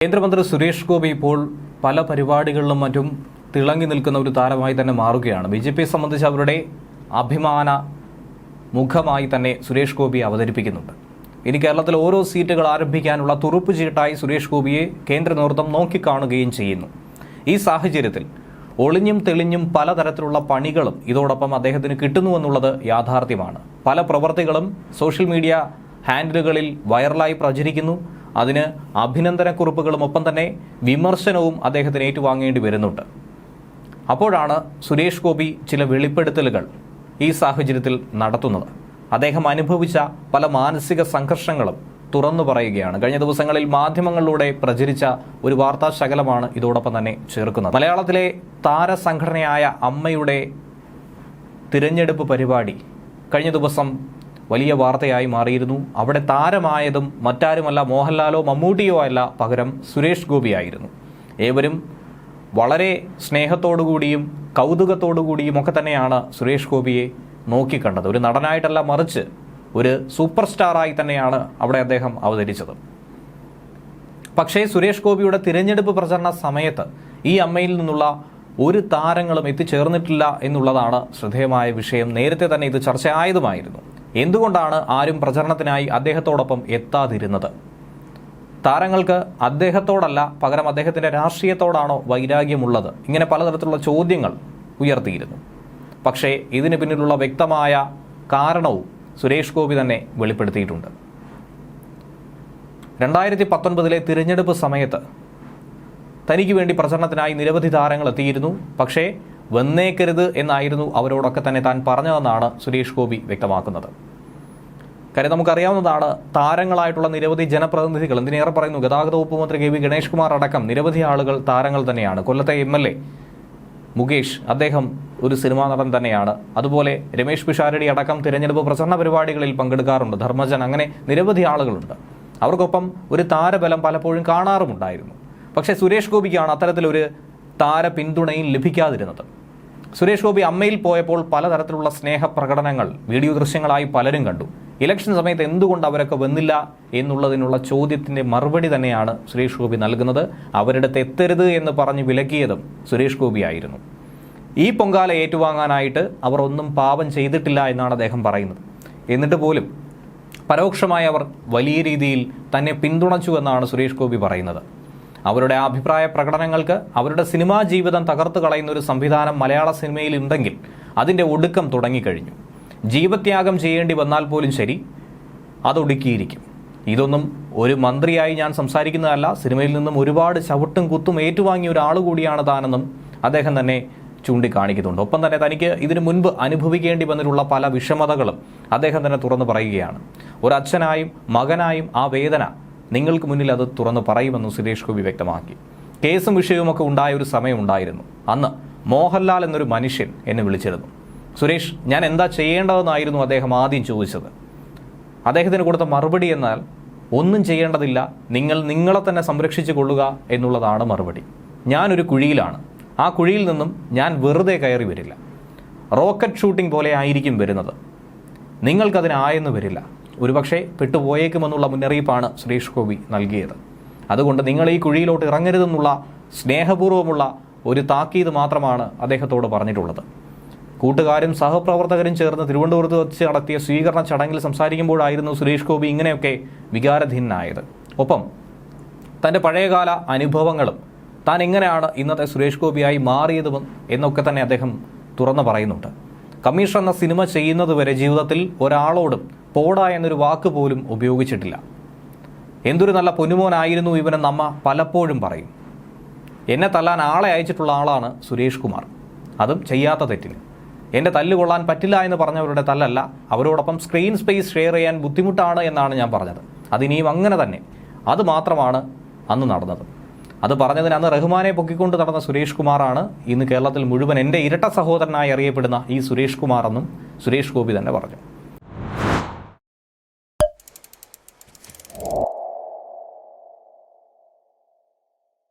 കേന്ദ്രമന്ത്രി സുരേഷ് ഗോപി ഇപ്പോൾ പല പരിപാടികളിലും മറ്റും തിളങ്ങി നിൽക്കുന്ന ഒരു താരമായി തന്നെ മാറുകയാണ്. ബിജെപിയെ സംബന്ധിച്ച് അവരുടെ അഭിമാന മുഖമായി തന്നെ സുരേഷ് ഗോപി അവതരിപ്പിക്കുന്നുണ്ട്. ഇനി കേരളത്തിൽ ഓരോ സീറ്റുകൾ ആരംഭിക്കാനുള്ള തുറുപ്പ് ചീട്ടായി സുരേഷ് ഗോപിയെ കേന്ദ്ര നേതൃത്വം നോക്കിക്കാണുകയും ചെയ്യുന്നു. ഈ സാഹചര്യത്തിൽ ഒളിഞ്ഞും തെളിഞ്ഞും പലതരത്തിലുള്ള പണികളും ഇതോടൊപ്പം അദ്ദേഹത്തിന് കിട്ടുന്നുവെന്നുള്ളത് യാഥാർത്ഥ്യമാണ്. പല പ്രവർത്തികളും സോഷ്യൽ മീഡിയ ഹാൻഡിലുകളിൽ വൈറലായി പ്രചരിക്കുന്നു. അതിന് അഭിനന്ദനക്കുറിപ്പുകളും ഒപ്പം തന്നെ വിമർശനവും അദ്ദേഹത്തിന് ഏറ്റുവാങ്ങേണ്ടി വരുന്നുണ്ട്. അപ്പോഴാണ് സുരേഷ് ഗോപി ചില വെളിപ്പെടുത്തലുകൾ ഈ സാഹചര്യത്തിൽ നടത്തുന്നത്. അദ്ദേഹം അനുഭവിച്ച പല മാനസിക സംഘർഷങ്ങളും തുറന്നു പറയുകയാണ്. കഴിഞ്ഞ ദിവസങ്ങളിൽ മാധ്യമങ്ങളിലൂടെ പ്രചരിച്ച ഒരു വാർത്താ ശകലമാണ് ഇതോടൊപ്പം തന്നെ ചേർക്കുന്നത്. മലയാളത്തിലെ താരസംഘടനയായ അമ്മയുടെ തിരഞ്ഞെടുപ്പ് പരിപാടി കഴിഞ്ഞ ദിവസം വലിയ വാർത്തയായി മാറിയിരുന്നു. അവിടെ താരമായതും മറ്റാരുമല്ല മോഹൻലാലോ മമ്മൂട്ടിയോ അല്ല, പകരം സുരേഷ് ഗോപിയായിരുന്നു. ഏവരും വളരെ സ്നേഹത്തോടുകൂടിയും കൗതുകത്തോടുകൂടിയും ഒക്കെ തന്നെയാണ് സുരേഷ് ഗോപിയെ നോക്കിക്കണ്ടത്. ഒരു നടനായിട്ടല്ല, മറിച്ച് ഒരു സൂപ്പർ സ്റ്റാറായി തന്നെയാണ് അവിടെ അദ്ദേഹം അവതരിച്ചത്. പക്ഷേ സുരേഷ് ഗോപിയുടെ തിരഞ്ഞെടുപ്പ് പ്രചരണ സമയത്ത് ഈ അമ്മയിൽ നിന്നുള്ള ഒരു താരങ്ങളും എത്തിച്ചേർന്നിട്ടില്ല എന്നുള്ളതാണ് ശ്രദ്ധേയമായ വിഷയം. നേരത്തെ തന്നെ ഇത് ചർച്ചയായതുമായിരുന്നു. എന്തുകൊണ്ടാണ് ആരും പ്രചരണത്തിനായി അദ്ദേഹത്തോടൊപ്പം എത്താതിരുന്നത്? താരങ്ങൾക്ക് അദ്ദേഹത്തോടല്ല, പകരം അദ്ദേഹത്തിൻ്റെ രാഷ്ട്രീയത്തോടാണോ വൈരാഗ്യമുള്ളത്? ഇങ്ങനെ പലതരത്തിലുള്ള ചോദ്യങ്ങൾ ഉയർത്തിയിരുന്നു. പക്ഷേ ഇതിന് പിന്നിലുള്ള വ്യക്തമായ കാരണവും സുരേഷ് ഗോപി തന്നെ വെളിപ്പെടുത്തിയിട്ടുണ്ട്. 2019 തിരഞ്ഞെടുപ്പ് സമയത്ത് തനിക്ക് വേണ്ടി പ്രചരണത്തിനായി നിരവധി താരങ്ങൾ എത്തിയിരുന്നു. പക്ഷേ വന്നേക്കരുത് എന്നായിരുന്നു അവരോടൊക്കെ തന്നെ താൻ പറഞ്ഞതെന്നാണ് സുരേഷ് ഗോപി വ്യക്തമാക്കുന്നത്. കാര്യം നമുക്കറിയാവുന്നതാണ്, താരങ്ങളായിട്ടുള്ള നിരവധി ജനപ്രതിനിധികൾ, എന്തിനേറെ പറയുന്നു, ഗതാഗത വകുപ്പ് മന്ത്രി കെ വി ഗണേഷ് കുമാർ അടക്കം നിരവധി ആളുകൾ താരങ്ങൾ തന്നെയാണ്. കൊല്ലത്തെ MLA മുകേഷ്, അദ്ദേഹം ഒരു സിനിമാ നടൻ തന്നെയാണ്. അതുപോലെ രമേശ് പിഷാരടി അടക്കം തിരഞ്ഞെടുപ്പ് പ്രചരണ പരിപാടികളിൽ പങ്കെടുക്കാറുണ്ട്. ധർമ്മജൻ, അങ്ങനെ നിരവധി ആളുകളുണ്ട്. അവർക്കൊപ്പം ഒരു താരബലം പലപ്പോഴും കാണാറുമുണ്ടായിരുന്നു. പക്ഷേ സുരേഷ് ഗോപിക്കാണ് അത്തരത്തിലൊരു താര പിന്തുണയും ലഭിക്കാതിരുന്നത്. സുരേഷ് ഗോപി അമ്മയിൽ പോയപ്പോൾ പലതരത്തിലുള്ള സ്നേഹപ്രകടനങ്ങൾ വീഡിയോ ദൃശ്യങ്ങളായി പലരും കണ്ടു. ഇലക്ഷൻ സമയത്ത് എന്തുകൊണ്ട് അവരൊക്കെ വന്നില്ല എന്നുള്ളതിനുള്ള ചോദ്യത്തിൻ്റെ മറുപടി തന്നെയാണ് സുരേഷ് ഗോപി നൽകുന്നത്. അവരുടെ എത്തരുത് എന്ന് പറഞ്ഞ് വിലക്കിയതും സുരേഷ് ഗോപിയായിരുന്നു. ഈ പൊങ്കാല ഏറ്റുവാങ്ങാനായിട്ട് അവർ ഒന്നും പാപം ചെയ്തിട്ടില്ല എന്നാണ് അദ്ദേഹം പറയുന്നത്. എന്നിട്ട് പോലും പരോക്ഷമായി അവർ വലിയ രീതിയിൽ തന്നെ പിന്തുണച്ചു എന്നാണ് സുരേഷ് ഗോപി പറയുന്നത്. അവരുടെ അഭിപ്രായ പ്രകടനങ്ങൾക്ക് അവരുടെ സിനിമാ ജീവിതം തകർത്ത് കളയുന്ന ഒരു സംവിധാനം മലയാള സിനിമയിൽ ഉണ്ടെങ്കിൽ അതിൻ്റെ ഒടുക്കം തുടങ്ങിക്കഴിഞ്ഞു. ജീവത്യാഗം ചെയ്യേണ്ടി വന്നാൽ പോലും ശരി, അതൊടുക്കിയിരിക്കും. ഇതൊന്നും ഒരു മന്ത്രിയായി ഞാൻ സംസാരിക്കുന്നതല്ല, സിനിമയിൽ നിന്നും ഒരുപാട് ചവിട്ടും കുത്തും ഏറ്റുവാങ്ങിയ ഒരാൾ കൂടിയാണ് താനെന്നും അദ്ദേഹം തന്നെ ചൂണ്ടിക്കാണിക്കുന്നുണ്ട്. ഒപ്പം തന്നെ തനിക്ക് ഇതിനു മുൻപ് അനുഭവിക്കേണ്ടി വന്നിട്ടുള്ള പല വിഷമതകളും അദ്ദേഹം തന്നെ തുറന്നു പറയുകയാണ്. ഒരച്ഛനായും മകനായും ആ വേദന നിങ്ങൾക്ക് മുന്നിൽ അത് തുറന്നു പറയുമെന്ന് സുരേഷ് ഗോപി വ്യക്തമാക്കി. കേസും വിഷയവുമൊക്കെ ഉണ്ടായ ഒരു സമയമുണ്ടായിരുന്നു. അന്ന് മോഹൻലാൽ എന്നൊരു മനുഷ്യൻ എന്നെ വിളിച്ചിരുന്നു. സുരേഷ്, ഞാൻ എന്താ ചെയ്യേണ്ടതെന്നായിരുന്നു അദ്ദേഹം ആദ്യം ചോദിച്ചത്. അദ്ദേഹത്തിന് കൊടുത്ത മറുപടി എന്നാൽ ഒന്നും ചെയ്യേണ്ടതില്ല, നിങ്ങൾ നിങ്ങളെ തന്നെ സംരക്ഷിച്ചു കൊള്ളുക എന്നുള്ളതാണ് മറുപടി. ഞാനൊരു കുഴിയിലാണ്, ആ കുഴിയിൽ നിന്നും ഞാൻ വെറുതെ കയറി വരില്ല. റോക്കറ്റ് ഷൂട്ടിംഗ് പോലെ ആയിരിക്കും വരുന്നത്, നിങ്ങൾക്കതിനായെന്ന് വരില്ല. ഒരുപക്ഷെ പെട്ടുപോയേക്കുമെന്നുള്ള മുന്നറിയിപ്പാണ് സുരേഷ് ഗോപി നൽകിയത്. അതുകൊണ്ട് നിങ്ങൾ ഈ കുഴിയിലോട്ട് ഇറങ്ങരുതെന്നുള്ള സ്നേഹപൂർവ്വമുള്ള ഒരു താക്കീത് മാത്രമാണ് അദ്ദേഹത്തോട് പറഞ്ഞിട്ടുള്ളത്. കൂട്ടുകാരും സഹപ്രവർത്തകരും ചേർന്ന് തിരുവനന്തപുരത്ത് വെച്ച് നടത്തിയ സ്വീകരണ ചടങ്ങിൽ സംസാരിക്കുമ്പോഴായിരുന്നു സുരേഷ് ഗോപി ഇങ്ങനെയൊക്കെ വികാരധീനനായത്. ഒപ്പം തൻ്റെ പഴയകാല അനുഭവങ്ങളും താൻ എങ്ങനെയാണ് ഇന്നത്തെ സുരേഷ് ഗോപിയായി മാറിയതും എന്നൊക്കെ തന്നെ അദ്ദേഹം തുറന്നു പറയുന്നുണ്ട്. കമ്മീഷൻ എന്ന സിനിമ ചെയ്യുന്നതുവരെ ജീവിതത്തിൽ ഒരാളോടും പോടാ എന്നൊരു വാക്ക് പോലും ഉപയോഗിച്ചിട്ടില്ല. എന്തൊരു നല്ല പൊന്നുമോനായിരുന്നു ഇവനെന്ന് അമ്മ പലപ്പോഴും പറയും. എന്നെ തല്ലാൻ ആളെ അയച്ചിട്ടുള്ള ആളാണ് സുരേഷ് കുമാർ, അതും ചെയ്യാത്ത തെറ്റിന്. എൻ്റെ തല്ല് കൊള്ളാൻ പറ്റില്ല എന്ന് പറഞ്ഞവരുടെ തല്ലല്ല, അവരോടൊപ്പം സ്ക്രീൻ സ്പേസ് ഷെയർ ചെയ്യാൻ ബുദ്ധിമുട്ടാണ് എന്നാണ് ഞാൻ പറഞ്ഞത്. അതിനിയും അങ്ങനെ തന്നെ. അത് മാത്രമാണ് അന്ന് നടന്നത്. അത് പറഞ്ഞതിന് അന്ന് റഹ്മാനെ പൊക്കിക്കൊണ്ട് നടന്ന സുരേഷ് കുമാറാണ് ഇന്ന് കേരളത്തിൽ മുഴുവൻ എൻ്റെ ഇരട്ട സഹോദരനായി അറിയപ്പെടുന്ന ഈ സുരേഷ് കുമാർ എന്നും സുരേഷ് ഗോപി തന്നെ പറഞ്ഞു.